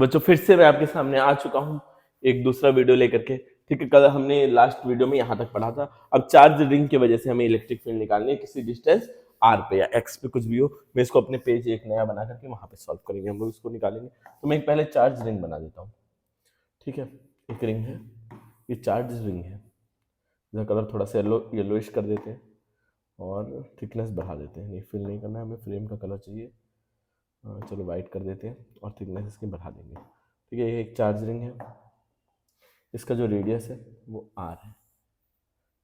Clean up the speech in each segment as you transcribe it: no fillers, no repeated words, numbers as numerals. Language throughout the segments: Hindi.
बच्चों फिर से मैं आपके सामने आ चुका हूँ एक दूसरा वीडियो लेकर के। ठीक है, कल हमने लास्ट वीडियो में यहाँ तक पढ़ा था। अब चार्ज रिंग की वजह से हमें इलेक्ट्रिक फील्ड निकालनी है किसी डिस्टेंस आर पे या एक्स पे, कुछ भी हो। मैं इसको अपने पेज एक नया बना करके वहां पे सॉल्व करेंगे, हम लोग इसको निकालेंगे। तो मैं एक पहले चार्ज रिंग बना देता हूँ। ठीक है, एक रिंग है, ये चार्ज रिंग है। इसका कलर थोड़ा सा येलोइश कर देते हैं और थिकनेस बढ़ा देते हैं। नहीं, फिल नहीं करना है हमें, फ्रेम का कलर चाहिए। चलो वाइट कर देते हैं और थिकनेस इसकी बढ़ा देंगे। ठीक है, ये एक चार्ज रिंग है। इसका जो रेडियस है वो आर है।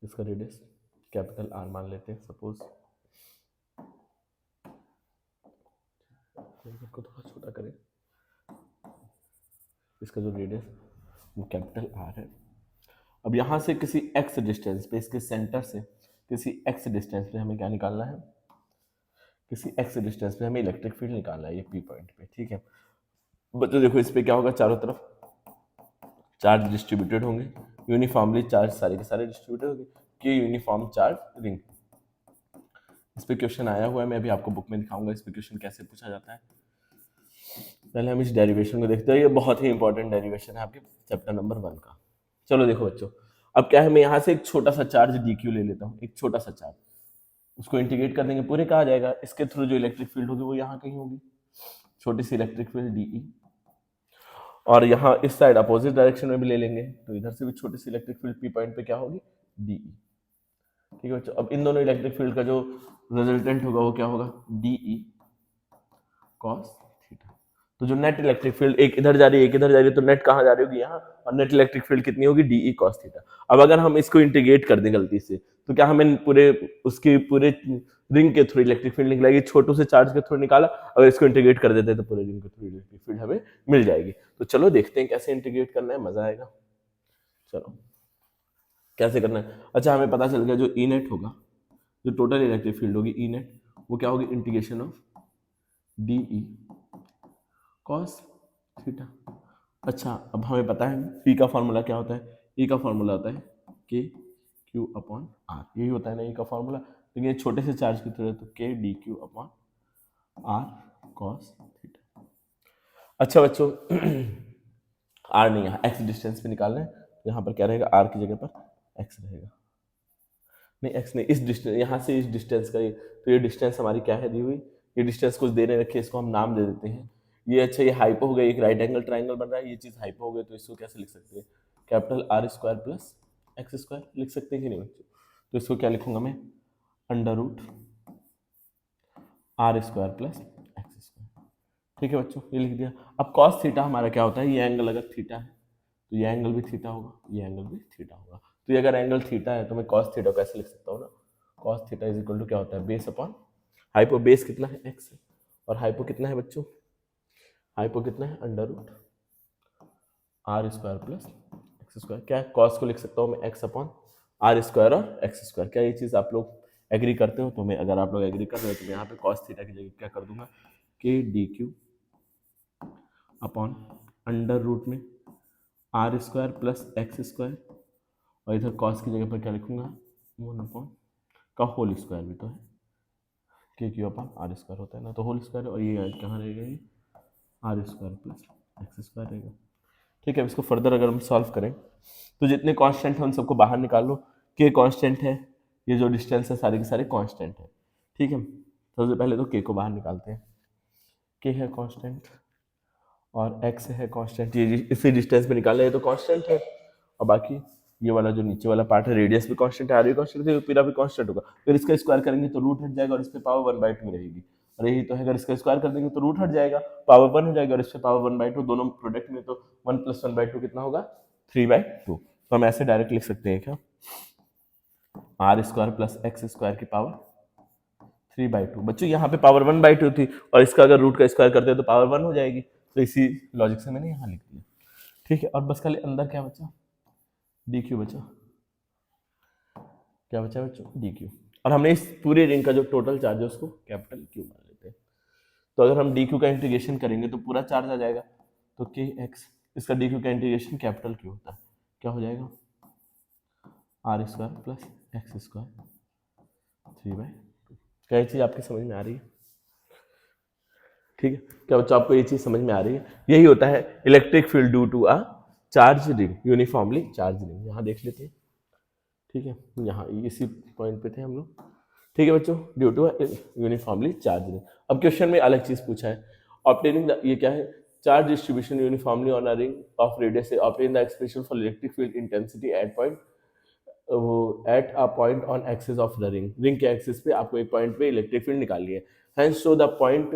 इसका रेडियस कैपिटल आर मान लेते हैं सपोज। इसको थोड़ा छोटा करें। इसका जो रेडियस वो कैपिटल आर है। अब यहाँ से किसी एक्स डिस्टेंस पे, इसके सेंटर से किसी एक्स डिस्टेंस पे हमें क्या निकालना है, किसी एक्स डिस्टेंस पे हमें इलेक्ट्रिक फील्ड निकालना है, ये पी पॉइंट पे। ठीक है बच्चों, देखो इस पे क्या होगा, चारों तरफ चार्ज डिस्ट्रीब्यूटेड होंगे, यूनिफॉर्मली चार्ज सारे के सारे डिस्ट्रीब्यूटेड होंगे कि यूनिफॉर्म चार्ज रिंग। इस पे क्वेश्चन आया हुआ है, मैं अभी आपको बुक में दिखाऊंगा इस पे क्वेश्चन कैसे पूछा जाता है। पहले हम इस डेरिवेशन को देखते हैं, ये बहुत ही इंपॉर्टेंट डेरिवेशन है आपके चैप्टर नंबर 1 का। चलो देखो बच्चों, अब क्या है, मैं यहाँ से एक छोटा सा चार्ज डी क्यू ले लेता हूँ, एक छोटा सा चार्ज। उसको इंटीग्रेट कर देंगे, पूरे कहा जाएगा, इसके थ्रू जो इलेक्ट्रिक फील्ड होगी वो यहाँ कहीं होगी, छोटी सी इलेक्ट्रिक फील्ड डी। और यहाँ इस साइड अपोजिट डायरेक्शन में भी ले लेंगे, तो इधर से भी छोटी सी इलेक्ट्रिक फील्ड पी पॉइंट पे क्या होगी, डी। ठीक है बच्चों, अब इन दोनों इलेक्ट्रिक फील्ड का जो रिजल्टेंट होगा वो क्या होगा, डी कॉस थीटा। तो जो नेट इलेक्ट्रिक फील्ड एक इधर जा रही है एक इधर जा रही है, तो नेट कहाँ जा रही होगी, यहाँ, और नेट इलेक्ट्रिक फील्ड कितनी होगी, डी कॉस थीटा। अब अगर हम इसको इंटीग्रेट कर दें गलती से, तो क्या हमें पूरे उसके पूरे रिंग के थ्रू इलेक्ट्रिक फील्ड निकलेगी, छोटू से चार्ज के थ्रू निकाला, अगर इसको इंटीग्रेट कर देते हैं तो पूरे रिंग के थ्रू इलेक्ट्रिक फील्ड हमें मिल जाएगी। तो चलो देखते हैं कैसे इंटीग्रेट करना है, मजा आएगा। चलो कैसे करना है, अच्छा हमें पता चल गया, जो ई नेट होगा, जो टोटल इलेक्ट्रिक फील्ड होगी ई नेट, वो क्या होगी, integration of D E cos theta. अच्छा अब हमें पता है पी का फॉर्मूला क्या होता है, ई का फॉर्मूला होता है के क्यू अपॉन आर, यही होता है ना ई का फॉर्मूला। लेकिन ये छोटे से चार्ज की तरह, तो k D Q upon r cos theta. अच्छा बच्चों आर नहीं, यहाँ एक्स डिस्टेंस पे निकालना है, तो यहाँ पर क्या रहेगा, आर की जगह पर एक्स रहेगा। नहीं एक्स नहीं, इस डिस्टेंस, यहाँ से इस डिस्टेंस का, तो ये डिस्टेंस हमारी क्या है दी हुई, ये डिस्टेंस कुछ दे रखे, इसको हम नाम दे देते हैं। ये अच्छा, ये हाइपो हो गया, एक राइट एंगल ट्राइंगल बन रहा है, ये चीज़ हाइपो हो गई, तो इसको कैसे लिख सकते हैं, capital R square plus x square लिख सकते हैं कि नहीं बच्चों। तो इसको क्या लिखूंगा मैं, under root r square plus x square. ठीक है बच्चों, ये लिख दिया। अब कॉस थीटा हमारा क्या होता है, ये एंगल अगर थीटा है तो ये एंगल भी थीटा होगा, ये एंगल भी थीटा होगा। तो ये अगर एंगल थीटा है तो मैं कॉस थीटा कैसे लिख सकता हूँ ना, cos theta is equal to क्या होता है, बेस अपॉन हाइपो, बेस कितना है एक्स है, और हाइपो कितना है बच्चों, हाइपो कितना है, under root r square plus x square. क्या है, कॉस को लिख सकता हूँ मैं एक्स अपॉन आर स्क्वायर और एक्स स्क्वायर। क्या ये चीज़ आप लोग एग्री करते हो, तो मैं, अगर आप लोग एग्री कर रहे हो तो मैं यहाँ पे कॉस थीटा की जगह क्या कर दूंगा, K D Q upon under root में R square plus x square, और इधर कॉस की जगह पर क्या लिखूंगा, 1 अपॉन का होल स्क्वायर भी तो है, के क्यू अपॉन आर स्क्वायर होता है ना, तो होल स्क्वायर, और ये कहाँ रहेगा, ये r square plus x square रहेगा। ठीक है, अब इसको फर्दर अगर हम सॉल्व करें, तो जितने कांस्टेंट हैं उन सबको बाहर निकाल लो। के कांस्टेंट है, ये जो डिस्टेंस है सारे के सारे कांस्टेंट है। ठीक है, सबसे पहले तो के को बाहर निकालते हैं, के है कांस्टेंट और एक्स है कांस्टेंट, ये इसी डिस्टेंस पे निकालना है तो कांस्टेंट है, और बाकी ये वाला जो नीचे वाला पार्ट है, रेडियस भी कांस्टेंट है, आर भी कांस्टेंट है, पीरा भी कांस्टेंट होगा। फिर इसका स्क्वायर करेंगे तो रूट हट जाएगा और इस पे पावर 1/2 रहेगी, और यही तो है, अगर इसका स्क्वायर कर देंगे तो रूट हट जाएगा, पावर 1 हो जाएगा, और इस पे पावर 1/2, दोनों प्रोडक्ट में तो 1 + 1/2 कितना होगा, 3/2। तो हम ऐसे डायरेक्ट लिख सकते हैं क्या, r square plus x square की पावर 3/2। बच्चों यहाँ पे पावर 1/2 थी, और इसका अगर रूट का स्क्वायर करते हैं तो पावर 1 हो जाएगी, तो इसी लॉजिक से मैंने यहाँ लिख दिया। ठीक है, और बस खाली अंदर क्या बचा, डी क्यू बचा, क्या बचा बच्चों, डी क्यू। और हमने इस पूरे रिंग का जो टोटल चार्ज है उसको कैपिटल क्यू मान लेते हैं। तो अगर हम डी क्यू का इंटीग्रेशन करेंगे तो पूरा चार्ज आ जाएगा, तो के एक्स, इसका डी क्यू का इंटीग्रेशन कैपिटल क्यू होता है, क्या हो जाएगा, r square plus x square 3/2। क्या ये चीज़ आपकी समझ में आ रही है। ठीक है, क्या बच्चों आपको ये चीज समझ में आ रही है? यही होता है electric field due to a charge ring, uniformly charge ring. यहाँ देख लेते हैं, ठीक है, यहाँ इसी पॉइंट पे थे हम लोग। ठीक है बच्चों, due to uniformly charge ring. अब क्वेश्चन में अलग चीज पूछा है, ऑब्टेनिंग ये क्या है, charge distribution uniformly on a ring of radius से obtain the expression for electric field intensity at point at a point on axis of the ring. Ring के एक्सिस पे आपको एक पॉइंट पे इलेक्ट्रिक फील्ड निकालनी है। Hence show the point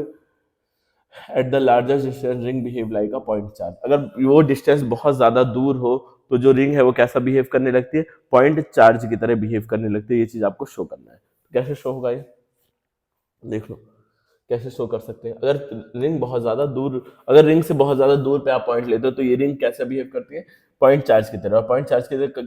at the largest distance ring behave like a point charge. अगर वो डिस्टेंस बहुत ज्यादा दूर हो तो जो रिंग है वो कैसा बिहेव करने लगती है, पॉइंट चार्ज की तरह बिहेव करने लगती है। ये चीज आपको शो करना है। कैसे शो होगा ये देख लो, कैसे शो कर सकते हैं। अगर रिंग बहुत ज्यादा दूर, अगर रिंग से बहुत ज्यादा दूर पे आप पॉइंट लेते हो तो ये रिंग कैसे बिहेव करती है, पॉइंट चार्ज की तरह। और पॉइंट चार्ज की तरह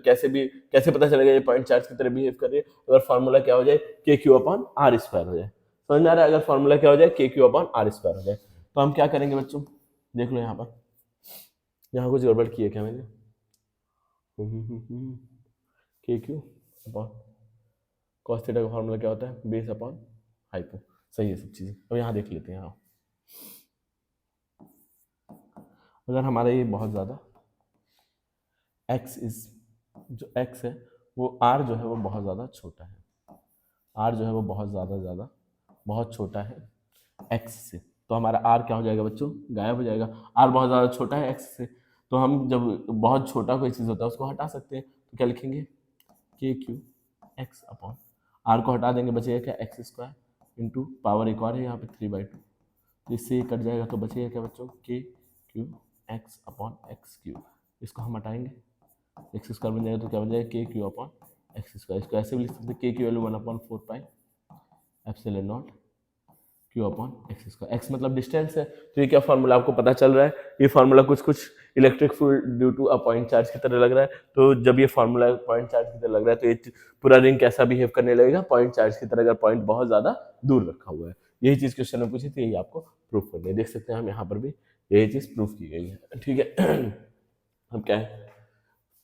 कैसे पता चलेगा ये पॉइंट चार्ज की तरह बिहेव कर रही है? अगर फॉर्मूला क्या हो जाए, के क्यू अपॉन आर स्क्वायर हो जाए। समझ में आ रहा है? अगर फॉर्मूला क्या हो जाए, के क्यू अपॉन आर स्क्वायर हो जाए, तो हम क्या करेंगे बच्चों, देख लो यहाँ पर, यहाँ कुछ गड़बड़ की है क्या मैंने? के क्यू अपॉन कॉस थीटा का फॉर्मूला क्या होता है, बेस अपॉन हाइपो। सही है सब चीजें। अब यहाँ देख लेते हैं। यहाँ अगर हमारा ये बहुत ज़्यादा x इज, जो x है वो r जो है वो बहुत ज़्यादा छोटा है, r जो है वो बहुत ज़्यादा बहुत छोटा है x से, तो हमारा r क्या हो जाएगा बच्चों, गायब हो जाएगा। r बहुत ज़्यादा छोटा है x से, तो हम जब बहुत छोटा कोई चीज़ होता है उसको हटा सकते हैं। तो क्या लिखेंगे, के क्यू एक्स अपॉन आर को हटा देंगे, बचेगा क्या, एक्स स्क्वायर इंटू पावर एक और है यहाँ पे 3/2, तो इससे ये कट जाएगा तो बचेगा क्या बच्चों, के Q x upon x Q. इसको हम हटाएंगे, एक्स स्क्वायर बन जाएगा तो क्या बन जाएगा, के क्यू अपॉन एक्स स्क्वायर। इसको ऐसे भी लिख सकते हैं, के की value 1/4 pi epsilon not Q upon x square. X मतलब डिस्टेंस है, तो ये क्या फॉर्मूला आपको पता चल रहा है, ये फॉर्मूला कुछ electric field due to a point charge की तरह लग रहा है। तो जब ये फॉर्मूला पॉइंट चार्ज की तरह लग रहा है तो ये पूरा रिंग कैसा बिहेव करने लगेगा, पॉइंट चार्ज की तरह, अगर पॉइंट बहुत ज्यादा दूर रखा हुआ है। यही चीज क्वेश्चन में पूछी थी, यही आपको प्रूफ करनी है। देख सकते हैं हम यहाँ पर भी यही चीज प्रूफ की गई है। ठीक है, अब क्या है,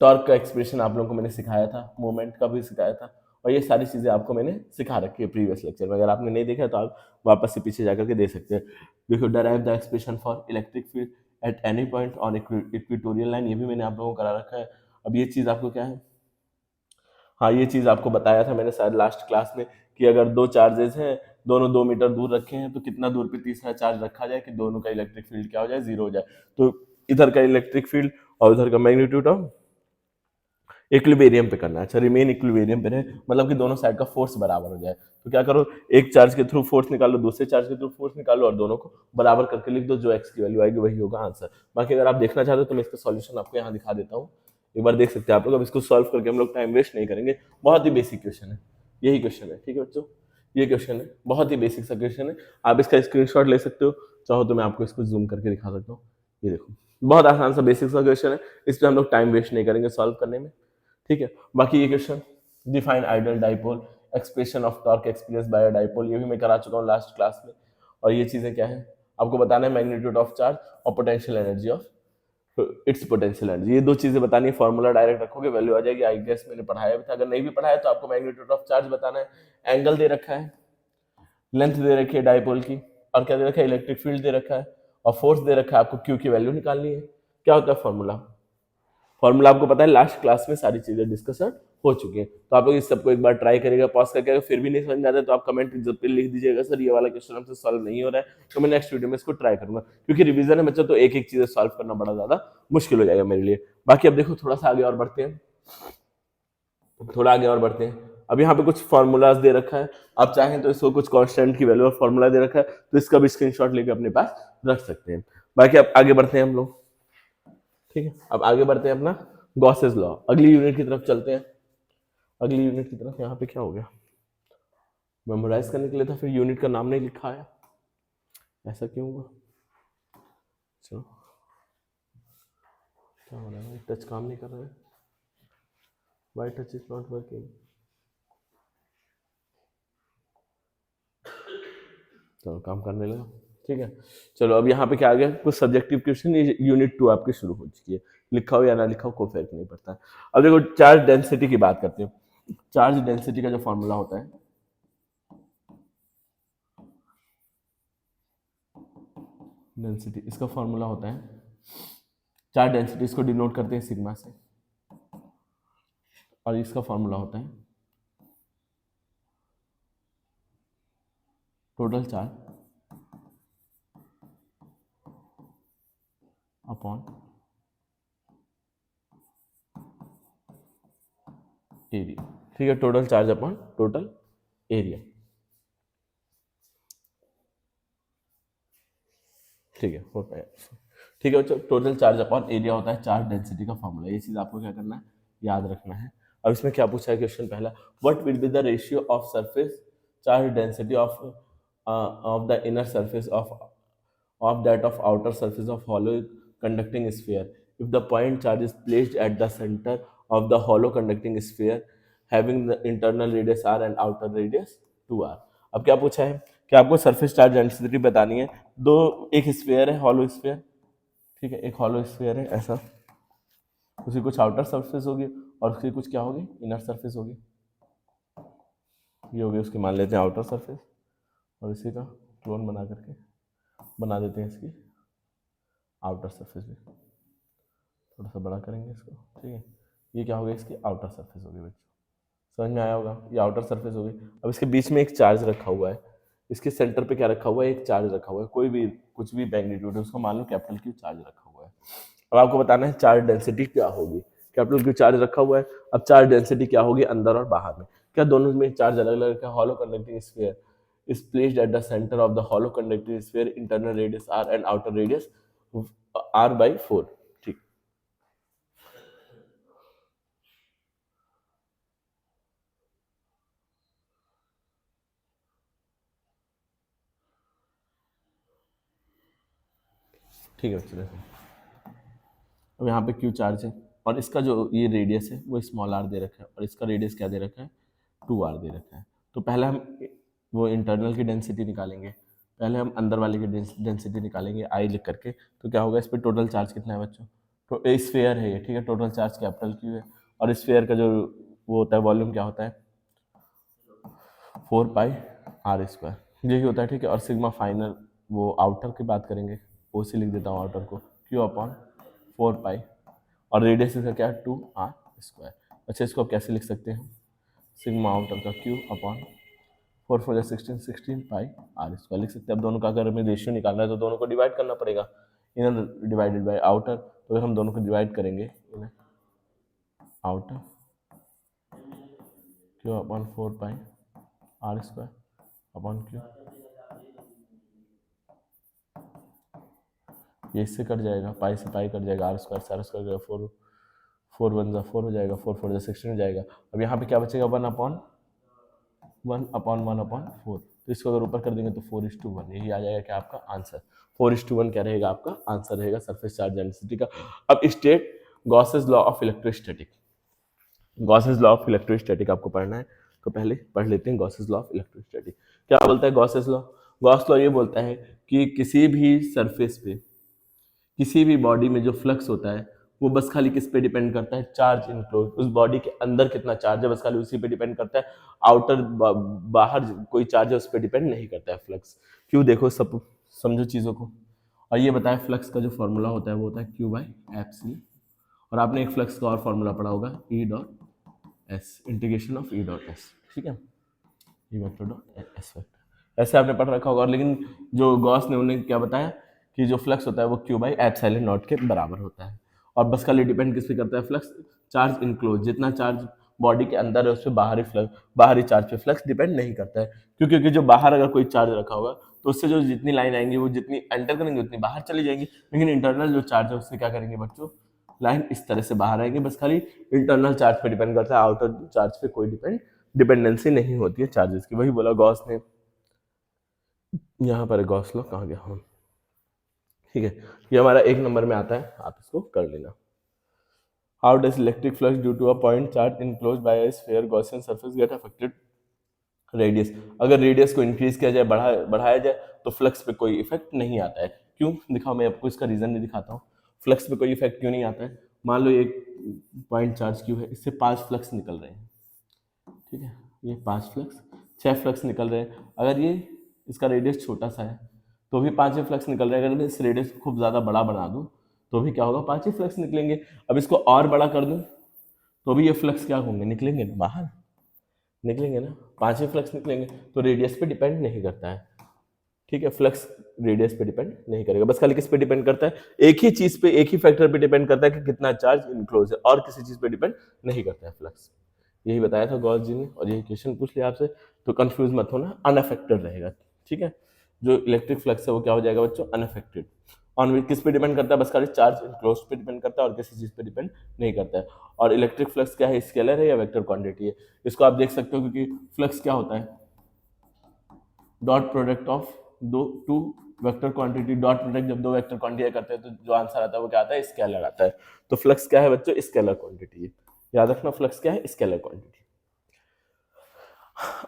टॉर्क का एक्सप्रेशन आप लोगों को मैंने सिखाया था, मोमेंट का भी सिखाया था, और ये सारी चीजें आपको मैंने सिखा रखी है प्रीवियस लेक्चर में। अगर आपने नहीं देखा तो आप वापस से पीछे जाकर के दे सकते हैं। देखो, derive the expression for electric field at any point on equatorial line, ये भी मैंने आप लोगों को करा रखा है। अब ये चीज आपको क्या है, हाँ ये चीज आपको बताया था मैंने शायद लास्ट क्लास में, कि अगर दो चार्जेस हैं, दोनों 2 मीटर दूर रखे हैं, तो कितना दूर पे तीसरा चार्ज रखा जाए कि दोनों का इलेक्ट्रिक फील्ड क्या हो जाए, जीरो हो जाए। तो इधर का इलेक्ट्रिक फील्ड और उधर का मैग्नीट्यूड ऑफ इक्विलिब्रियम पे करना है। अच्छा, रिमेन इक्विलिब्रियम पे रहे, मतलब कि दोनों साइड का फोर्स बराबर हो जाए। तो क्या करो, एक चार्ज के थ्रू फोर्स निकालो, दूसरे चार्ज के थ्रू फोर्स निकालो, और दोनों को बराबर करके लिख दो, जो एक्स की वैल्यू आएगी वही होगा आंसर। बाकी अगर आप देखना चाहते हो तो मैं इसका सॉल्यूशन आपको यहाँ दिखा देता हूँ, एक बार देख सकते हैं आप लोग। अब इसको सॉल्व करके हम लोग टाइम वेस्ट नहीं करेंगे, बहुत ही बेसिक क्वेश्चन है, यही क्वेश्चन है। ठीक है बच्चों, ये क्वेश्चन है, बहुत ही बेसिक सा क्वेश्चन है। आप इसका स्क्रीनशॉट ले सकते हो, चाहो तो मैं आपको इसको जूम करके दिखा सकता हूँ। ये देखो, बहुत आसान सा बेसिक सा क्वेश्चन है, इस पर हम लोग टाइम वेस्ट नहीं करेंगे सॉल्व करने में। ठीक है, बाकी ये question, define ideal dipole, expression of torque experience by a dipole, ये भी मैं करा चुका हूँ लास्ट क्लास में। और ये चीजें क्या है, आपको बताना है मैग्नीट्यूड ऑफ चार्ज और potential energy of its potential energy, ये दो चीजें बतानी है। फॉर्मूला डायरेक्ट रखोगे, वैल्यू आ जाएगी। आई गेस मैंने पढ़ाया भी था, अगर नहीं भी पढ़ाया तो आपको मैग्नीट्यूड ऑफ चार्ज बताना है। एंगल दे रखा है, लेंथ दे रखी है डाइपोल की, और क्या दे रखा है, इलेक्ट्रिक फील्ड दे रखा है, और फोर्स दे रखा है। आपको क्यू की वैल्यू निकालनी है। क्या होता है फॉर्मूला, फॉर्मूला आपको पता है, लास्ट क्लास में सारी चीजें डिस्कशन हो चुकी है। तो आप लोग इस सबको एक बार ट्राई करिएगा पॉज करके। अगर फिर भी नहीं समझ में आता है तो आप कमेंट जब पे लिख दीजिएगा, सर ये वाला क्वेश्चन हमसे सॉल्व नहीं हो रहा है, तो मैं नेक्स्ट वीडियो में इसको ट्राई करूंगा। क्योंकि रिवीजन है बच्चों, तो एक एक चीज सॉल्व करना बड़ा ज्यादा मुश्किल हो जाएगा मेरे लिए। बाकी अब देखो, थोड़ा सा आगे और बढ़ते हैं, थोड़ा आगे और बढ़ते हैं। अब यहाँ पे कुछ फॉर्मूलाज दे रखा है, आप चाहें तो इसको कुछ कांस्टेंट की वैल्यू और फॉर्मूला दे रखा है, तो इसका भी स्क्रीनशॉट लेके अपने पास रख सकते हैं। बाकी अब आगे बढ़ते हैं हम लोग। ठीक है, अब आगे बढ़ते हैं अपना गॉसेस लॉ, अगली यूनिट की तरफ चलते हैं। अगली यूनिट की तरफ, यहाँ पे क्या हो गया, मेमोराइज करने के लिए था, फिर यूनिट का नाम नहीं लिखा है, ऐसा क्यों हुआ? चलो, क्या हो रहा है, टच काम नहीं कर रहा है, why touch is not working. चलो, काम करने लगा। ठीक है, चलो अब यहाँ पे क्या आ गया, कुछ सब्जेक्टिव क्वेश्चन। ये यूनिट 2 आपकी शुरू हो चुकी है, लिखा हो या ना लिखा हो कोई फर्क नहीं पड़ता। अब देखो, चार्ज डेंसिटी की बात करते हैं। चार्ज डेंसिटी का जो फॉर्मूला होता है, डेंसिटी, इसका फॉर्मूला होता है, चार डेंसिटीज को डिनोट करते हैं सिग्मा से, और इसका फॉर्मूला होता है टोटल चार्ज अपॉन एरिया। ठीक है, total charge upon total area. ठीक है, होता है। ठीक है बच्चों, टोटल चार्ज अपॉन एरिया होता है चार्ज डेंसिटी का फॉर्मूला। ये चीज आपको क्या करना है, याद रखना है। अब इसमें क्या पूछा है क्वेश्चन पहला, what will be the ratio of surface charge density of the inner surface of that of outer surface of hollow conducting sphere if the point charge is placed at the center of the hollow conducting sphere having the internal radius r and outer radius 2r। अब क्या पूछा है कि आपको सरफेस चार्ज डेंसिटी बतानी है। दो, एक स्फीयर है हॉलो स्फीयर, ठीक है, एक हॉलो स्फीयर है ऐसा, उसकी कुछ आउटर सरफेस होगी और उसकी कुछ क्या होगी, इनर सरफेस होगी। ये होगी उसकी, मान लेते हैं आउटर सरफेस, और इसी का क्लोन बना करके बना देते हैं इसकी आउटर सरफेस भी। थोड़ा सा बड़ा करेंगे इसको, ठीक है। ये क्या होगा, इसकी आउटर सरफेस होगी बच्चों, समझ में आया होगा, ये आउटर सरफेस होगी। अब इसके बीच में एक चार्ज रखा हुआ है, इसके सेंटर पे क्या रखा हुआ है, एक चार्ज रखा हुआ है, कोई भी कुछ भी मैग्नीट्यूड है उसको मान लो कैपिटल क्यू चार्ज रखा हुआ है। अब आपको बताना है चार्ज डेंसिटी क्या होगी। कैपिटल क्यू चार्ज रखा हुआ है, अब चार्ज डेंसिटी क्या होगी अंदर और बाहर में। क्या दोनों में चार्ज अलग अलग रखा है। Hollow conducting sphere is placed at the center of the hollow conducting sphere, internal radius r and outer radius r/4। ठीक, ठीक है बच्चों। अब यहाँ पे क्यू चार्ज है और इसका जो ये रेडियस है वो स्मॉल आर दे रखा है और इसका रेडियस क्या दे रखा है, 2r दे रखा है। तो पहले हम वो इंटरनल की डेंसिटी निकालेंगे, पहले हम अंदर वाले की डेंसिटी निकालेंगे आई लिख करके। तो क्या होगा, इस पर टोटल चार्ज कितना है बच्चों, तो स्फेयर है ये, ठीक है, टोटल चार्ज कैपिटल क्यू है और स्फेयर का जो वो होता है वॉल्यूम क्या होता है 4πr², यही होता है, ठीक है। और सिग्मा फाइनल वो आउटर की बात करेंगे, ओ सी लिख देता हूँ आउटर को, क्यू अपॉन 4π, और रेडियस इसका क्या है 2r²। अच्छा, इसको आप कैसे लिख सकते हैं, सिग्मा आउटर का क्यू अपॉन 4×4=16 16πr² लिख सकते हैं। अब दोनों का अगर हमें रेशियो निकालना है तो दोनों को डिवाइड करना पड़ेगा, इनर डिवाइडेड बाय आउटर। तो अगर हम दोनों को डिवाइड करेंगे, inner outer Q upon 4πr² upon Q, ये इससे कट जाएगा, पाई से पाई कट जाएगा, r² से r² जाएगा, 4 हो जाएगा, 4×4=16 हो जाएगा। अब यहाँ पे क्या बचेगा, 1/1/1/4। तो इसको अगर ऊपर कर देंगे तो 4:1, यही आ जाएगा क्या आपका आंसर। 4:1 क्या रहेगा आपका आंसर रहेगा सरफेस चार्ज डेंसिटी का। अब state Gauss's law of electrostatic. Gauss's law of electrostatic आपको पढ़ना है, तो पहले पढ़ लेते हैं गॉसेस लॉ ऑफ इलेक्ट्रोस्टैटिक। क्या बोलता है गॉसेस लॉ, गॉस लॉ ये बोलता है कि किसी भी सरफेस पे, किसी भी बॉडी में जो फ्लक्स होता है वो बस खाली किस पे डिपेंड करता है, चार्ज इनक्लोज, उस बॉडी के अंदर कितना चार्ज है बस खाली उसी पे डिपेंड करता है। आउटर बाहर कोई चार्ज है उस पर डिपेंड नहीं करता है फ्लक्स। क्यों, देखो सब समझो चीज़ों को। और ये बताया फ्लक्स का जो फॉर्मूला होता है वो होता है Q/FC। और आपने एक फ्लक्स का और फॉर्मूला पढ़ा होगा E.S, इंटीग्रेशन ऑफ E.S, ठीक है, E vector dot S vector, ऐसे आपने पढ़ रखा होगा। लेकिन जो गॉस ने उन्हें क्या बताया कि जो फ्लक्स होता है वो Q/ε0 के बराबर होता है। और बस खाली डिपेंड किस पे करता है फ्लक्स, चार्ज इनक्लोज, जितना चार्ज बॉडी के अंदर है उस पर बाहरी फ्लक्स, बाहरी चार्ज पे फ्लक्स डिपेंड नहीं करता है। क्योंकि जो बाहर अगर कोई चार्ज रखा होगा तो उससे जो जितनी लाइन आएंगी वो जितनी एंटर करेंगे उतनी बाहर चली जाएंगी। लेकिन इंटरनल जो चार्ज है उससे क्या करेंगे बच्चों, लाइन इस तरह से बाहर आएंगे, बस खाली इंटरनल चार्ज पे डिपेंड करता है, आउटर चार्ज पे कोई डिपेंडेंसी नहीं होती है चार्जेस की। वही बोला गॉस ने, यहाँ पर गॉस लॉ कहाँ गया, हाँ ठीक है, ये हमारा 1 नंबर में आता है, आप इसको कर लेना। How does electric flux due to a point charge enclose by a sphere Gaussian surface get affected radius. अगर रेडियस को इंक्रीज किया जाए, बढ़ाया जाए तो फ्लक्स पे कोई इफेक्ट नहीं आता है। क्यों, दिखाओ, मैं आपको इसका रीजन नहीं दिखाता हूँ, फ्लक्स पे कोई इफेक्ट क्यों नहीं आता है। मान लो एक पॉइंट चार्ज क्यू है, इससे 5 फ्लक्स निकल रहे हैं, ठीक है, ये 5 फ्लक्स, 6 फ्लक्स निकल रहे हैं। अगर ये इसका रेडियस छोटा सा है तो भी 5 ही फ्लक्स निकल रहे हैं। अगर मैं इस रेडियस को खूब ज़्यादा बड़ा बना दूँ तो भी क्या होगा, 5 ही फ्लक्स निकलेंगे। अब इसको और बड़ा कर दूँ तो भी ये फ्लक्स क्या होंगे, निकलेंगे ना बाहर, निकलेंगे ना, 5 ही फ्लक्स निकलेंगे। तो रेडियस पे डिपेंड नहीं करता है, ठीक है, फ्लक्स रेडियस पे डिपेंड नहीं करेगा, बस खाली किस पे डिपेंड करता है, एक ही चीज पे, एक ही फैक्टर पे डिपेंड करता है कि कितना चार्ज इनक्लोज है, और किसी चीज पे डिपेंड नहीं करता है फ्लक्स। यही बताया था गॉस जी ने, और यही क्वेश्चन पूछ लिया आपसे, तो कंफ्यूज मत होना, अनअफेक्टेड रहेगा, ठीक है। जो इलेक्ट्रिक फ्लक्स है वो क्या हो जाएगा बच्चों, अनअफेक्टेड। ऑन किस पे डिपेंड करता है, बस खाली चार्ज इनक्लोज पे डिपेंड करता है, और किसी चीज पे डिपेंड नहीं करता है। और इलेक्ट्रिक फ्लक्स क्या है, स्केलर है या वेक्टर क्वांटिटी है, इसको आप देख सकते हो, क्योंकि फ्लक्स क्या होता है, डॉट प्रोडक्ट ऑफ दो two vector quantity, dot product जब दो वेक्टर क्वांटिटी करते हैं तो जो आंसर आता है वो क्या आता है, स्केलर आता है। तो फ्लक्स क्या है बच्चों, स्केलर क्वांटिटी है, याद रखना, फ्लक्स क्या है, स्केलर क्वांटिटी।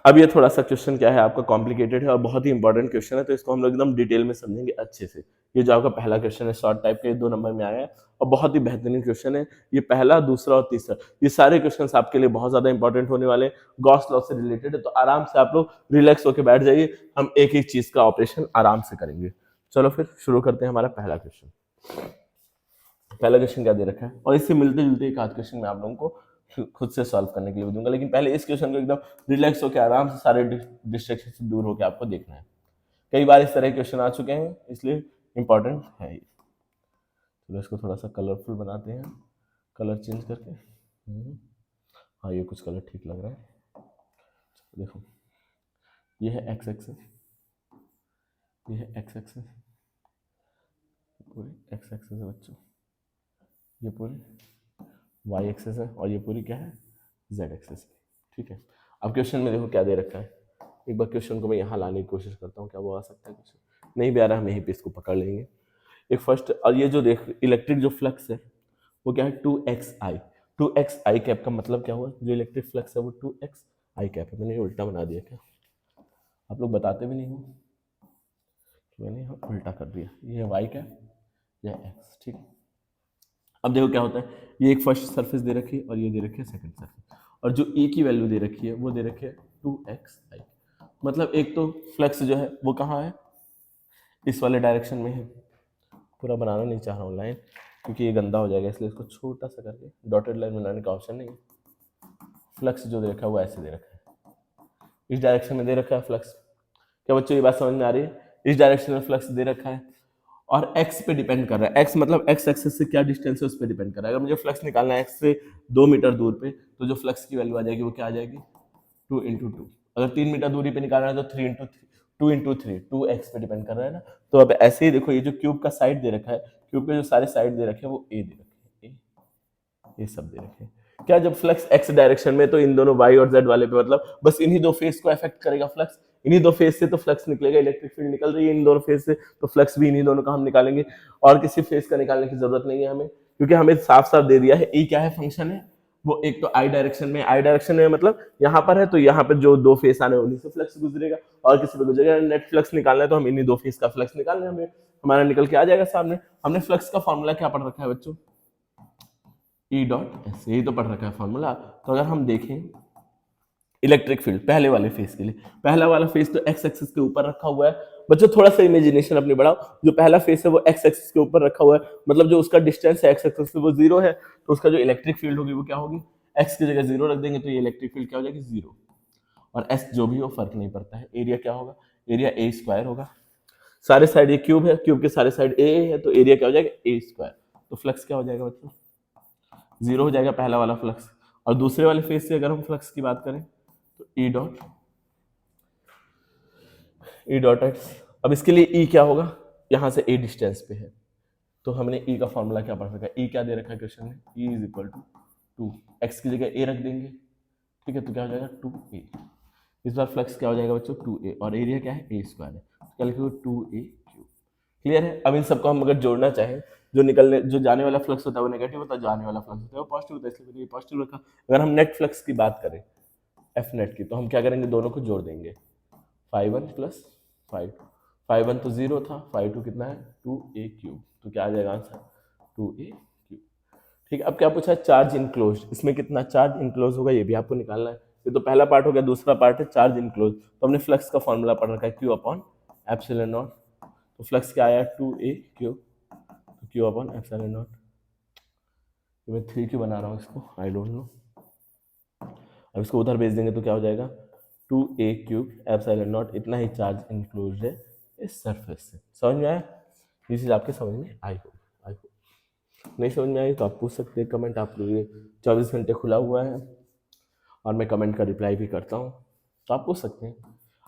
अब ये थोड़ा सा क्वेश्चन क्या है आपका, कॉम्प्लिकेटेड है और बहुत ही इंपॉर्टेंट क्वेश्चन है, तो इसको हम लोग एकदम डिटेल में समझेंगे अच्छे से। ये जो आपका पहला क्वेश्चन है, शॉर्ट टाइप का, ये 2 नंबर में आया है और बहुत ही बेहतरीन क्वेश्चन है। ये पहला, दूसरा और तीसरा, ये सारे क्वेश्चन आपके लिए बहुत ज्यादा इंपॉर्टेंट होने वाले हैं, गॉस लॉ से रिलेटेड है, तो आराम से आप लोग रिलैक्स होकर बैठ जाइए, हम एक एक चीज का ऑपरेशन आराम से करेंगे। चलो फिर शुरू करते हैं हमारा पहला क्वेश्चन। पहला क्वेश्चन क्या दे रखा है, और इससे मिलते जुलते एक आध क्वेश्चन मैं आप लोगों को खुद से सॉल्व करने के लिए दूंगा, लेकिन पहले इस क्वेश्चन को एकदम रिलैक्स होकर आराम से सारे डिस्ट्रैक्शन से दूर होकर आपको देखना है। कई बार इस तरह के क्वेश्चन आ चुके हैं, इसलिए इंपॉर्टेंट है ये। तो इसको थोड़ा सा कलरफुल बनाते हैं, कलर चेंज करके। हाँ, ये कुछ कलर ठीक लग रहा है। देखो, ये है एक्स एक्सेस, ये है एक्स एक्सेस, पूरी एक्स एक्सेस है बच्चों, ये पूरी वाई एक्सेस है, और ये पूरी क्या है, जेड एक्सेस है, ठीक है। अब क्वेश्चन में देखो क्या दे रखा है, एक बार क्वेश्चन को मैं यहाँ लाने की कोशिश करता हूँ, क्या वो आ सकता है क्वेश्चन, नहीं भी आ रहा, हम यहीं पे इसको पकड़ लेंगे। एक फर्स्ट, और ये जो देख इलेक्ट्रिक जो फ्लक्स है वो क्या है, 2xi, 2xi कैप का मतलब क्या हुआ, जो इलेक्ट्रिक फ्लक्स है वो 2xi कैप है। मैंने उल्टा बना दिया क्या, आप लोग बताते भी नहीं हो, मैंने उल्टा कर दिया, ये है वाई कैप, यह एक्स, ठीक है। अब देखो क्या होता है, ये एक फर्स्ट सरफेस दे रखी है और ये दे रखी है सेकंड सरफेस, और जो ए की वैल्यू दे रखी है वो दे रखी है 2xi, मतलब एक तो फ्लक्स जो है वो कहाँ है, इस वाले डायरेक्शन में है। पूरा बनाना नहीं चाह रहा हूँ लाइन, क्योंकि ये गंदा हो जाएगा, इसलिए इसको छोटा सा करके डॉटेड लाइन बनाने का ऑप्शन नहीं है। फ्लक्स जो दे रखा है वो ऐसे दे रखा है, इस डायरेक्शन में दे रखा है फ्लक्स। क्या बच्चों ये बात समझ में आ रही है, इस डायरेक्शन में फ्लक्स दे रखा है और x पे डिपेंड कर रहा है, x मतलब x एक्सिस से क्या डिस्टेंस है उस पर डिपेंड कर रहा है। अगर मुझे फ्लक्स निकालना है x से 2 मीटर दूर पे, तो जो फ्लक्स की वैल्यू आ जाएगी वो क्या आ जाएगी, 2 × 2। अगर 3 मीटर दूरी पे निकालना है तो 2 × 3, 2x पे डिपेंड कर रहा है ना। तो अब ऐसे ही देखो, ये जो क्यूब का साइड दे रखा है, क्यूब के जो सारे साइड दे रखे हैं वो a दे रखे हैं, ये सब दे रखे हैं। क्या, जब फ्लक्स x डायरेक्शन में, तो इन दोनों y और z वाले पे, मतलब बस इन्हीं दो फेस को अफेक्ट करेगा फ्लक्स, इन्हीं दो फेस से तो फ्लक्स निकलेगा, इलेक्ट्रिक फील्ड निकल रही है इन दोनों फेस से, तो फ्लक्स भी इन्हीं दोनों का हम निकालेंगे, और किसी फेस का निकालने की जरूरत नहीं है हमें, क्योंकि हमें साफ साफ दे दिया है ई क्या है, फंक्शन है वो, एक तो आई डायरेक्शन में, आई डायरेक्शन में मतलब यहाँ पर है, तो यहाँ पर जो दो फेस आने उन्हीं से फ्लक्स गुजरेगा, और किसी पे गुजरेगा। नेट फ्लक्स निकालना है तो हम इन्हीं दो फेस का फ्लक्स निकालना है, हमें हमारा निकल के आ जाएगा सामने। हमने फ्लक्स का फॉर्मूला क्या पढ़ रखा है बच्चों, ई डॉट एस, यही तो पढ़ रखा है फॉर्मूला। तो अगर हम देखें इलेक्ट्रिक फील्ड पहले वाले फेस के लिए, पहला वाला फेस तो एक्स एक्सिस के ऊपर रखा हुआ है बच्चों, थोड़ा सा इमेजिनेशन अपनी बढ़ाओ, जो पहला फेस है वो एक्स एक्सिस के ऊपर रखा हुआ है, मतलब जो उसका डिस्टेंस है एक्स एक्सिस से वो 0 है, तो उसका जो इलेक्ट्रिक फील्ड होगी वो क्या होगी, एक्स की जगह 0 रख देंगे तो ये इलेक्ट्रिक फील्ड क्या हो जाएगी, 0। और एस जो भी हो फर्क नहीं पड़ता है, एरिया क्या होगा, एरिया ए स्क्वायर होगा, सारे साइड ये क्यूब है, क्यूब के सारे साइड ए है, तो एरिया क्या हो जाएगा, ए स्क्वायर। तो फ्लक्स क्या हो जाएगा बच्चों, 0 हो जाएगा पहला वाला फ्लक्स। और दूसरे वाले फेस से अगर हम फ्लक्स की बात करें तो ई डॉट एक्स। अब इसके लिए ई क्या होगा, यहां से ए डिस्टेंस पे है, तो हमने ई का फॉर्मूला क्या पढ़ रखा है, ई क्या दे रखा है क्वेश्चन में, E is equal to 2, x की जगह ए रख देंगे, ठीक है, तो क्या हो जाएगा 2a। इस बार फ्लक्स क्या हो जाएगा बच्चों, 2a, और एरिया क्या है, a स्क्वायर है, तो क्या लिखोगे 2a क्यूब। क्लियर है। अब इन सबको हम अगर जोड़ना चाहें, जो जाने वाला फ्लक्स होता है वो नेगेटिव होता है, जाने वाला फ्लक्स होता है वो पॉजिटिव होता है, इसलिए मैंने पॉजिटिव रखा। अगर हम नेट फ्लक्स की बात करें, एफ नेट की, तो हम क्या करेंगे, दोनों को जोड़ देंगे, 5 1 प्लस 5 1 तो 0 था, 5 2 कितना है, 2a क्यूब, तो क्या आ जाएगा आंसर, 2a क्यूब। ठीक है। अब क्या पूछा है, चार्ज इनक्लोज, इसमें कितना चार्ज इनक्लोज होगा ये भी आपको निकालना है। ये तो पहला पार्ट हो गया, दूसरा पार्ट है चार्ज इनक्लोज। तो हमने फ्लक्स का फॉर्मूला पढ़ रखा है, Q अपॉन एप्सिलॉन नॉट तो फ्लक्स क्या आया 2a क्यूब, तो क्यू अपॉन एप्सिलॉन नॉट, मैं 3 क्यों बना रहा हूँ इसको, आई डोंट नो। अब इसको उधर भेज देंगे तो क्या हो जाएगा 2a क्यूब एप्सिलॉन नॉट, इतना ही चार्ज इंक्लूड है इस सरफेस से। समझ में आया, ये चीज़ आपके समझ में आई हो। नहीं समझ में आई तो आप पूछ सकते हैं कमेंट, आपके लिए 24 घंटे खुला हुआ है और मैं कमेंट का रिप्लाई भी करता हूँ, तो आप पूछ सकते हैं।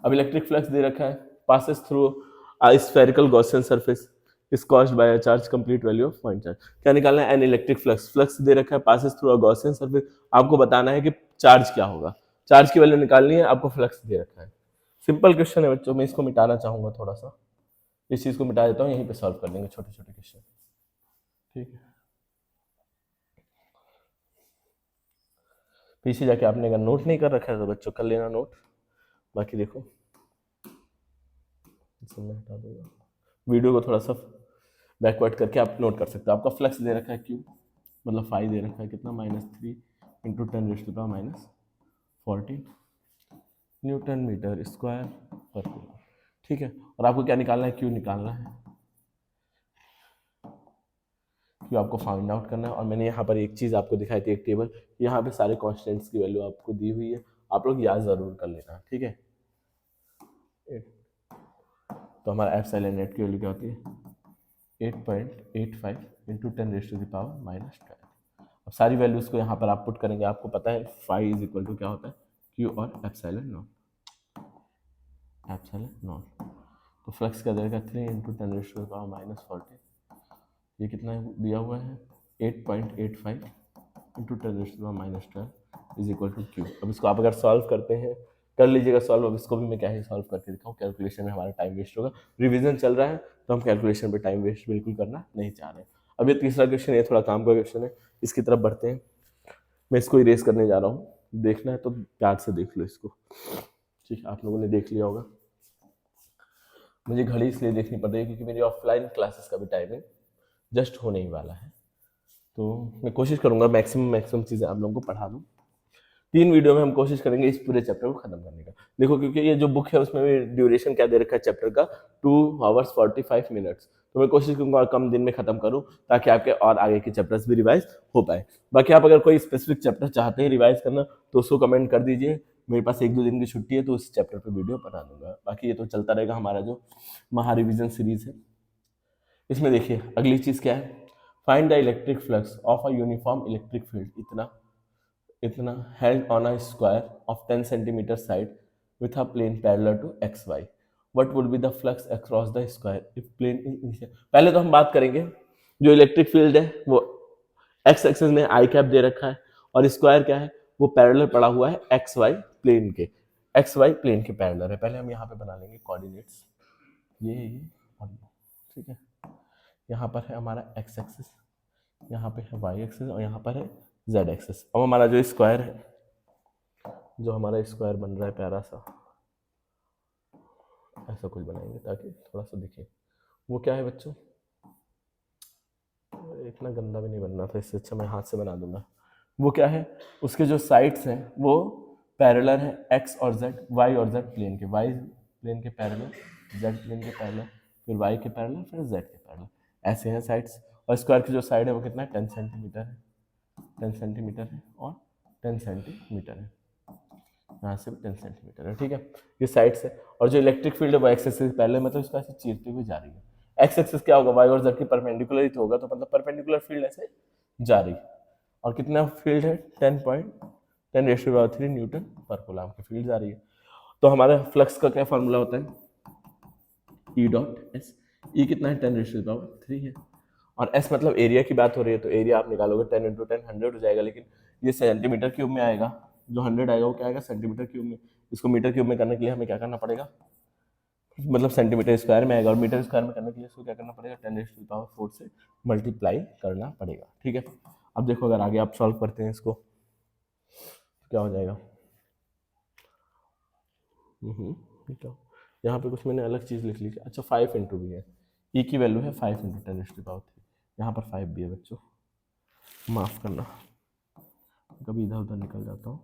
अब इलेक्ट्रिक फ्लक्स दे रखा है, passes through a spherical Gaussian surface is caused by a charge complete value of point charge। क्या निकालना है, एन इलेक्ट्रिक फ्लक्स, फ्लक्स दे रखा है passes through a Gaussian surface, आपको बताना है कि चार्ज क्या होगा, चार्ज की वैल्यू निकालनी है, आपको फ्लक्स दे रखा है। सिंपल क्वेश्चन है बच्चों, मैं इसको मिटाना चाहूंगा थोड़ा सा, इस चीज को मिटा देता हूँ, यहीं पे सॉल्व कर लेंगे छोटे छोटे क्वेश्चन, ठीक है। पीछे जाके आपने अगर नोट नहीं कर रखा है तो बच्चों कर लेना नोट, बाकी देखो मैं हटा दूंगा, वीडियो को थोड़ा सा बैकवर्ड करके आप नोट कर सकते हो। आपका फ्लक्स दे रखा है क्यू, मतलब फाइव दे रखा है कितना -3 इंटू 10⁻⁻⁴ न्यूटन मीटर स्क्वायर पर कूलम, ठीक है। और आपको क्या निकालना है, क्यू निकालना है, क्यू आपको फाइंड आउट करना है। और मैंने यहाँ पर एक चीज़ आपको दिखाई थी, एक टेबल, यहाँ पे सारे कॉन्स्टेंट्स की वैल्यू आपको दी हुई है, आप लोग याद ज़रूर कर लेना, ठीक है। तो हमारा एप्सिलॉन नेट की वैल्यू क्या होती है 8.85 इंटू 10⁻⁻12। अब सारी वैल्यूज को यहाँ पर आप पुट करेंगे, आपको पता है फाइव इज इक्वल टू क्या होता है क्यू और एप्सिलॉन नॉट। तो फ्लक्स क्या देगा 3 इंटू 10⁻⁻40, ये कितना दिया हुआ है 8.85 into 10⁻⁻12 is equal to q. अब इसको आप अगर सॉल्व करते हैं, कर लीजिएगा सॉल्व। अब इसको भी मैं क्या ही सॉल्व करके दिखाऊँ, कैलकुलेशन में हमारा टाइम वेस्ट होगा, रिवीजन चल रहा है तो हम कैलकुलेशन पे टाइम वेस्ट बिल्कुल करना नहीं चाह रहे हैं। अब ये तीसरा क्वेश्चन है, थोड़ा काम का क्वेश्चन है, इसकी तरफ बढ़ते हैं। मैं इसको इरेज करने जा रहा हूँ, देखना है तो प्यार से देख लो इसको, ठीक है। आप लोगों ने देख लिया होगा, मुझे घड़ी इसलिए देखनी पड़ रही है क्योंकि मेरी ऑफलाइन क्लासेस का भी टाइमिंग जस्ट होने ही वाला है, तो मैं कोशिश करूंगा मैक्सिमम चीज़ें आप लोगों को पढ़ा दूँ। 3 वीडियो में हम कोशिश करेंगे इस पूरे चैप्टर को खत्म करने का। देखो क्योंकि ये जो बुक है उसमें भी ड्यूरेशन क्या दे रखा है चैप्टर का 2 hours 45 minutes, तो मैं कोशिश करूंगा कम दिन में खत्म करूं ताकि आपके और आगे के चैप्टर्स भी रिवाइज हो पाए। बाकी आप अगर कोई स्पेसिफिक चैप्टर चाहते हैं रिवाइज करना तो उसको कमेंट कर दीजिए, मेरे पास 1-2 दिन की छुट्टी है तो उस चैप्टर पर वीडियो बना दूंगा। बाकी ये तो चलता रहेगा हमारा जो महा रिविजन सीरीज है। इसमें देखिए अगली चीज क्या है, find the electric flux of a uniform electric field इतना held on a square of 10 centimeter side with a plane parallel to xy, what would be the flux across the square if plane is initial। पहले तो हम बात करेंगे जो इलेक्ट्रिक फील्ड है वो एक्स एक्सिस में आई कैप दे रखा है और स्क्वायर क्या है वो पैरेलल पड़ा हुआ है एक्स वाई प्लेन के, एक्स वाई प्लेन के पैरेलल है। पहले हम यहाँ पे बना लेंगे कोऑर्डिनेट्स, ये और ये, ठीक है। यहाँ पर है हमारा एक्स एक्सिस, यहाँ पे है वाई एक्सिस और यहाँ पर है जेड एक्सिस। अब हमारा जो स्क्वायर है, जो हमारा स्क्वायर बन रहा है प्यारा सा, ऐसा कुछ बनाएंगे ताकि थोड़ा सा दिखे। वो क्या है बच्चों, इतना गंदा भी नहीं बनना था, इससे अच्छा मैं हाथ से बना दूंगा। वो क्या है, उसके जो साइड्स हैं वो पैरेलल है एक्स और जेड, वाई और जेड प्लेन के, वाई प्लेन के पैरेलल, जेड प्लेन के पैरेलल, फिर वाई के पैरेलल, फिर जेड के पैरेलल, ऐसे हैं साइड्स। और स्क्वायर की जो साइड है वो कितना है 10 सेंटीमीटर है, 10 सेंटीमीटर है और 10 सेंटीमीटर है, यहाँ से भी 10 सेंटीमीटर है, ठीक है। ये साइड्स है और जो इलेक्ट्रिक फील्ड है वो एक्स एक्सिस पहले मतलब इसको ऐसे चीरते हुए जा रही है। एक्स एक्सिस क्या होगा वाई और जेड की परपेंडिकुलर ही तो होगा, तो मतलब परपेंडिकुलर फील्ड ऐसे जा रही है। और कितना फील्ड है 10.10⁻³ न्यूटन पर कूलम की फील्ड जा रही है। तो हमारा फ्लक्स का क्या फॉर्मूला होता है ई डॉट एस, ई कितना है 10⁻³ है और एस मतलब एरिया की बात हो रही है तो एरिया आप निकालोगे 10 इंटू 10 100 हो जाएगा, लेकिन ये सेंटीमीटर क्यूब में आएगा, जो 100 आएगा वो क्या आएगा सेंटीमीटर क्यूब में। इसको मीटर क्यूब में करने के लिए हमें क्या करना पड़ेगा, मतलब सेंटीमीटर स्क्वायर में आएगा और मीटर स्क्वायर में करने के लिए इसको क्या करना पड़ेगा 10⁻⁴ से मल्टीप्लाई करना पड़ेगा, ठीक है। अब देखो अगर आगे आप सॉल्व करते हैं इसको तो क्या हो जाएगा, यहाँ पे कुछ मैंने अलग चीज़ लिख ली थी, अच्छा 5 इंटू भी है, ई की वैल्यू है 5 इंटू 10⁻³, यहाँ पर 5 भी है बच्चों, माफ़ करना कभी इधर उधर निकल जाता हूँ,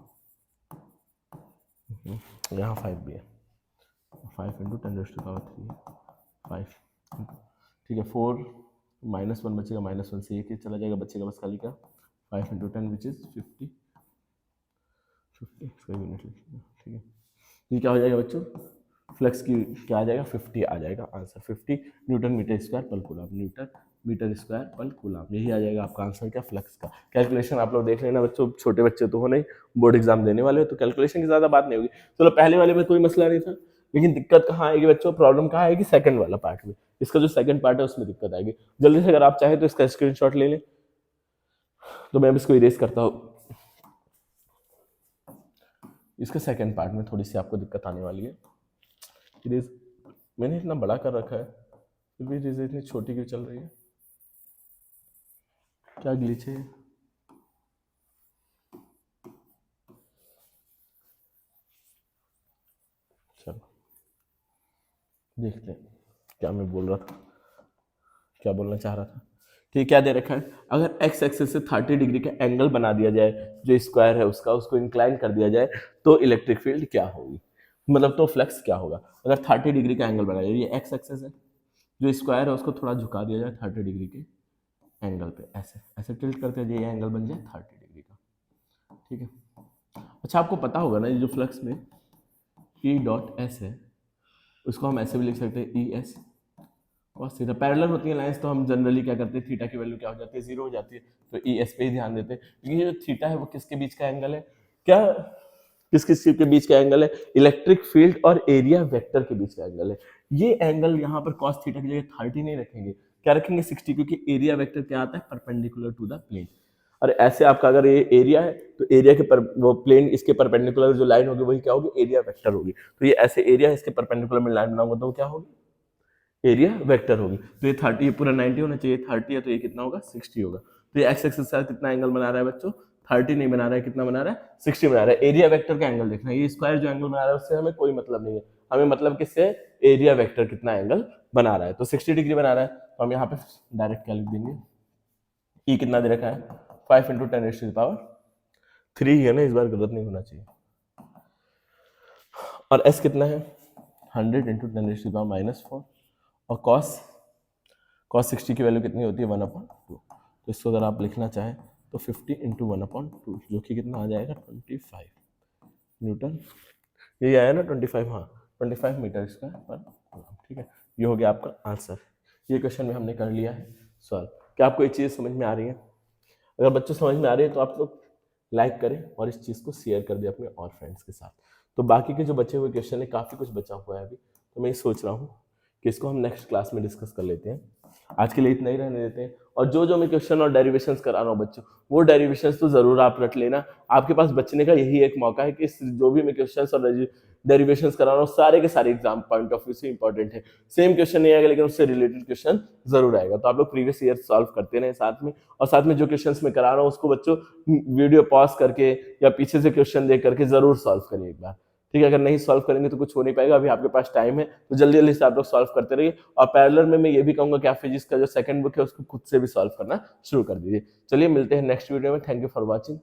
यहाँ 5 भी है, 5 इंटू 10⁻³ 5, ठीक है, 4 -1 बचेगा, -1 से ये चला जाएगा, बचेगा बस खाली का 5 × 10 विच इज 50 इसका यूनिट लिखिएगा। ठीक है, ये क्या हो जाएगा बच्चों, फ्लक्स की क्या आ जाएगा, 50 आ जाएगा आंसर, 50 न्यूटन मीटर स्क्वायर पर कूलम, न्यूटन मीटर स्क्वायर पर कूलम, यही आ जाएगा आपका आंसर क्या, फ्लक्स का। कैलकुलेशन आप लोग देख लेना बच्चों, छोटे बच्चे तो हो नहीं, बोर्ड एग्जाम देने वाले हो, तो कैलकुलेशन की ज़्यादा बात नहीं होगी। चलो पहले वाले में कोई मसला नहीं था, लेकिन दिक्कत कहाँ आएगी बच्चों, प्रॉब्लम कहाँ आएगी, सेकंड वाला पार्ट में। इसका जो सेकंड पार्ट है उसमें दिक्कत आएगी। जल्दी से अगर आप चाहें तो इसका स्क्रीनशॉट ले लें, तो मैं इसको इरेज करता हूँ। इसके सेकंड पार्ट में थोड़ी सी आपको दिक्कत आने वाली है। इरेज मैंने इतना बड़ा कर रखा है, फिर भी इरेज इतनी छोटी क्यों चल रही है, क्या ग्लिच है? चलो देखते हैं क्या मैं बोल रहा था, क्या बोलना चाह रहा था। ठीक, क्या दे रखा है, अगर एक्स एक्सिस से 30 डिग्री का एंगल बना दिया जाए, जो स्क्वायर है उसका, उसको इंक्लाइन कर दिया जाए, तो इलेक्ट्रिक फील्ड क्या होगी, मतलब तो फ्लक्स क्या होगा। अगर 30 डिग्री का एंगल बनाया जाए, ये एक्स एक्सिस है, जो स्क्वायर है उसको थोड़ा झुका दिया जाए 30 डिग्री के एंगल पे, ऐसे ऐसे टिल्ट करते हैं, ये एंगल बन जाए 30 डिग्री का। ठीक है, अच्छा आपको पता होगा ना, ये जो फ्लक्स में ई डॉट एस है, उसको हम ऐसे भी लिख सकते हैं E S cos theta. Parallel होती है लाइंस तो हम जनरली क्या करते हैं, थीटा की वैल्यू क्या हो जाती है, 0 हो जाती है, तो ई एस पे ही ध्यान देते हैं, क्योंकि ये जो थीटा है वो किसके बीच का एंगल है, क्या किस किस के बीच का एंगल है, इलेक्ट्रिक फील्ड और एरिया वेक्टर के बीच का एंगल है। ये एंगल यहाँ पर कॉस थीटा की जगह 30 नहीं रखेंगे, क्या रखेंगे 60, क्योंकि एरिया वेक्टर क्या आता है, परपेंडिकुलर टू द प्लेन। और ऐसे आपका अगर ये एरिया है, तो एरिया के वो प्लेन इसके परपेंडिकुलर जो लाइन होगी वही क्या होगी, एरिया वेक्टर होगी। तो ये ऐसे एरिया इसके परपेंडिकुलर में लाइन बनाऊंगा तो वो क्या होगी, एरिया वेक्टर होगी। तो ये 30, ये पूरा 90 होना चाहिए, 30 है तो ये कितना होगा, 60 होगा। तो ये एक्स एक्सिस के साथ कितना एंगल बना रहा है बच्चों, 30 नहीं बना रहा है, कितना बना रहा है, 60 बना रहा है। एरिया वेक्टर का एंगल देखना है, ये स्क्वायर जो एंगल बना रहा है उससे हमें कोई मतलब नहीं है, हमें मतलब किससे, एरिया वेक्टर कितना एंगल बना रहा है। तो 60 डिग्री बना रहा है, तो हम यहाँ पे डायरेक्ट क्या लिख देंगे, ई कितना दे रखा है, 5 × 10⁻³ है ना, इस बार गलत नहीं होना चाहिए। और एस कितना है, 100 × 10⁻⁻⁴। और कॉस 60 की वैल्यू कितनी होती है, 1/2। तो इसको अगर आप लिखना चाहें तो 50 × 1/2, जो कि कितना आ जाएगा, 25 न्यूटन, ये आया ना 25, हाँ 25 मीटर स्क्वायर पर कूलम। ठीक है, ये हो गया आपका आंसर। ये क्वेश्चन में हमने कर लिया है सॉल्व। क्या आपको ये चीज़ समझ में आ रही है? अगर बच्चों समझ में आ रही है तो आप लोग लाइक करें और इस चीज़ को शेयर कर दें अपने और फ्रेंड्स के साथ। तो बाकी के जो बचे हुए क्वेश्चन है, काफ़ी कुछ बचा हुआ है अभी, तो मैं ये सोच रहा हूँ कि इसको हम नेक्स्ट क्लास में डिस्कस कर लेते हैं। आज के लिए इतना ही रहने देते हैं। और जो जो मैं क्वेश्चन और डेरिवेशंस करा रहा हूँ बच्चों, वो डेरिवेशंस तो जरूर आप रट लेना। आपके पास बचने का यही एक मौका है कि जो भी मैं क्वेश्चंस और डेरिवेशंस करा रहा हूँ, सारे के सारे एग्जाम पॉइंट ऑफ व्यू से इंपॉर्टेंट है। सेम क्वेश्चन नहीं आएगा, लेकिन उससे रिलेटेड क्वेश्चन जरूर आएगा। तो आप लोग प्रीवियस ईयर सॉल्व करते रहे साथ में, और साथ में जो क्वेश्चंस मैं करा रहा हूँ उसको बच्चों वीडियो पॉज करके या पीछे से क्वेश्चन देख करके जरूर सॉल्व करिए एक बार। ठीक है, अगर नहीं सॉल्व करेंगे तो कुछ हो नहीं पाएगा। अभी आपके पास टाइम है, तो जल्दी जल्दी से आप लोग सॉल्व करते रहिए। और पैरेलल में मैं ये भी कहूंगा कि आप फिजिक्स का जो सेकंड बुक है उसको खुद से भी सॉल्व करना शुरू कर दीजिए। चलिए मिलते हैं नेक्स्ट वीडियो में। Thank you for watching.